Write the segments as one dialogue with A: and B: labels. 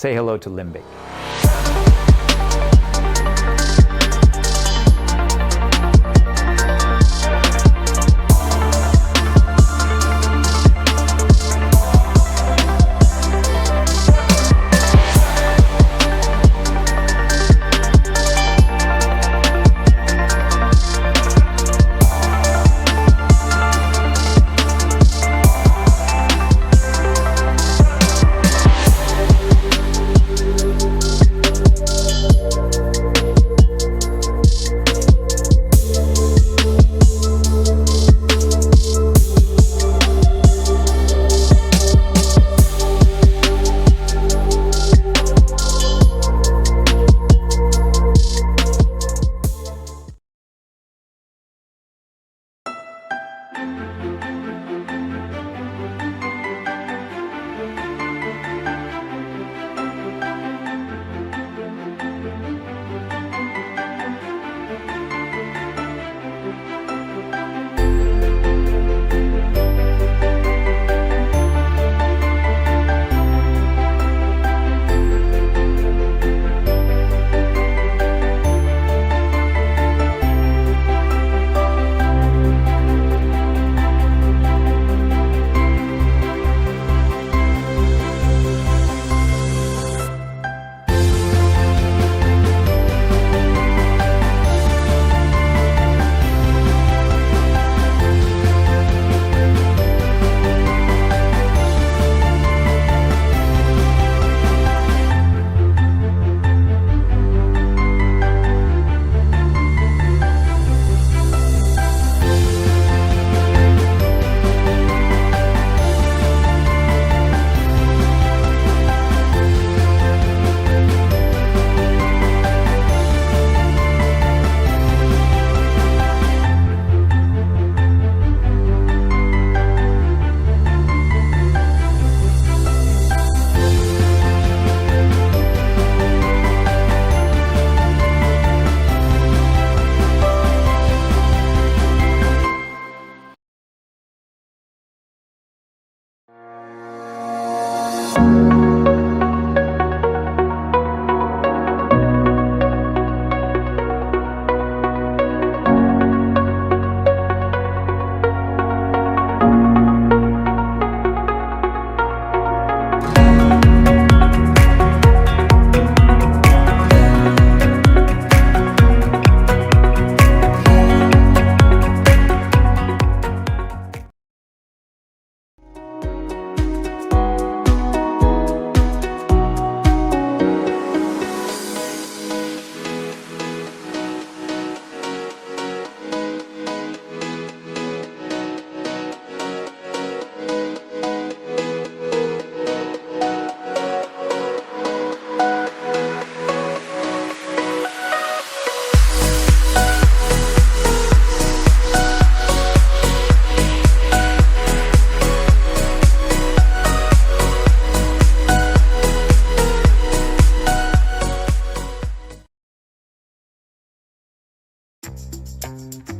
A: Say hello to Limbic.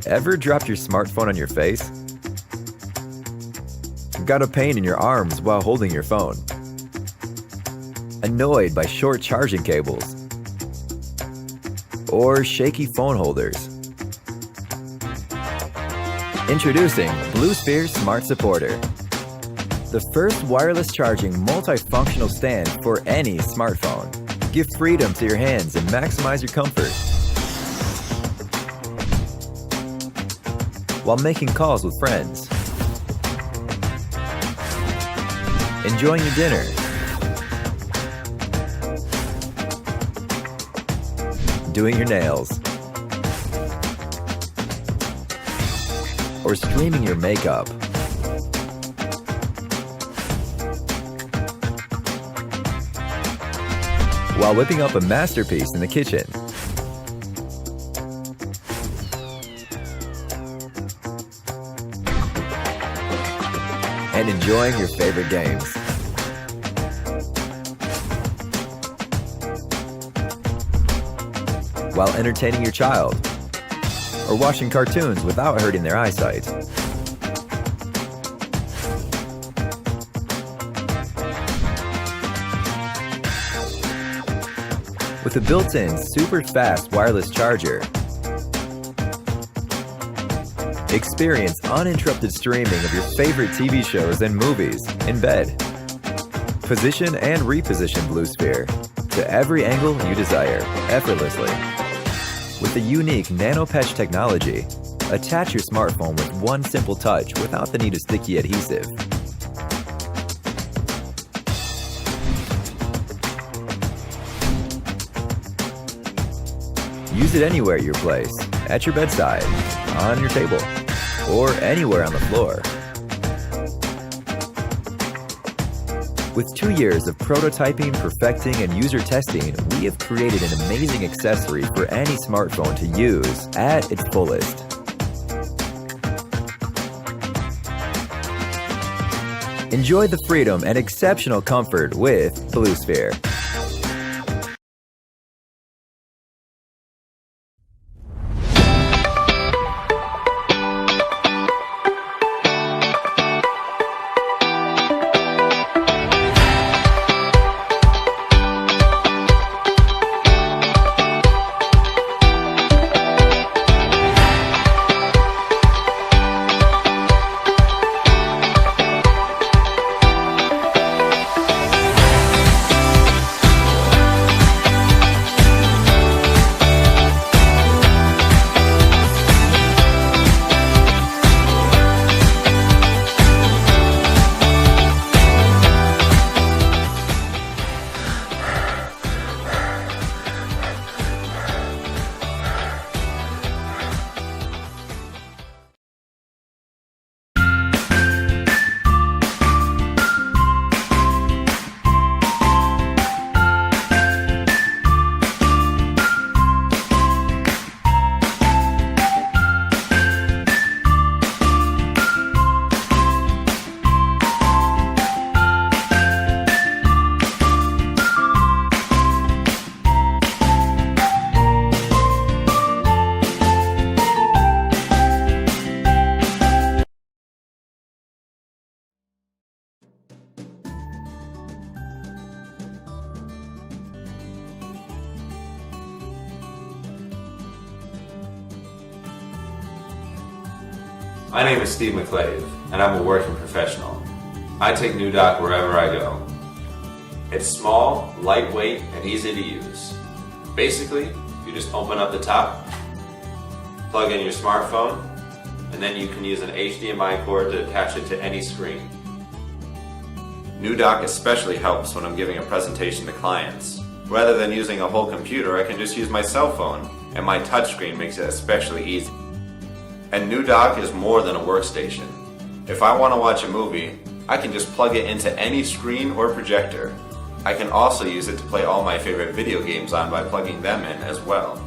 B: Ever dropped your smartphone on your face? Got a pain in your arms while holding your phone? Annoyed by short charging cables? Or shaky phone holders? Introducing BlueSphere Smart Supporter, the first wireless charging multifunctional stand for any smartphone. Give freedom to your hands and maximize your comfort while making calls with friends, enjoying your dinner, doing your nails, or streaming your makeup. While whipping up a masterpiece in the kitchen. And enjoying your favorite games. While entertaining your child, or watching cartoons without hurting their eyesight. With a built-in super fast wireless charger, experience uninterrupted streaming of your favorite TV shows and movies in bed. Position and reposition BlueSphere to every angle you desire, effortlessly. With the unique Nano Patch technology, attach your smartphone with one simple touch without the need of sticky adhesive. Use it anywhere you place, at your bedside, on your table, or anywhere on the floor. With 2 years of prototyping, perfecting, and user testing, we have created an amazing accessory for any smartphone to use at its fullest. Enjoy the freedom and exceptional comfort with BlueSphere.
C: My name is Steve McClave, and I'm a working professional. I take Nudock wherever I go. It's small, lightweight, and easy to use. Basically, you just open up the top, plug in your smartphone, and then you can use an HDMI cord to attach it to any screen. Nudock especially helps when I'm giving a presentation to clients. Rather than using a whole computer, I can just use my cell phone, and my touchscreen makes it especially easy. And Nudock is more than a workstation. If I want to watch a movie, I can just plug it into any screen or projector. I can also use it to play all my favorite video games on by plugging them in as well.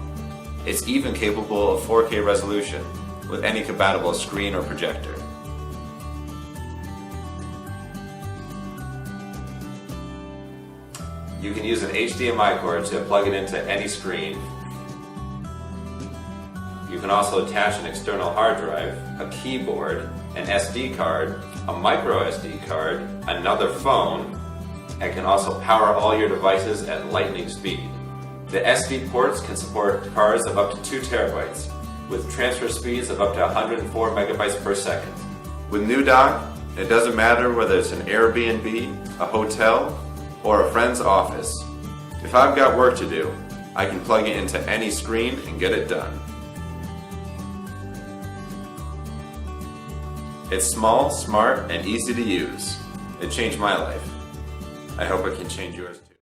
C: It's even capable of 4K resolution with any compatible screen or projector. You can use an HDMI cord to plug it into any screen. You can also attach an external hard drive, a keyboard, an SD card, a micro SD card, another phone, and can also power all your devices at lightning speed. The SD ports can support cards of up to 2 terabytes, with transfer speeds of up to 104 megabytes per second. With Nudock, it doesn't matter whether it's an Airbnb, a hotel, or a friend's office. If I've got work to do, I can plug it into any screen and get it done. It's small, smart, and easy to use. It changed my life. I hope it can change yours too.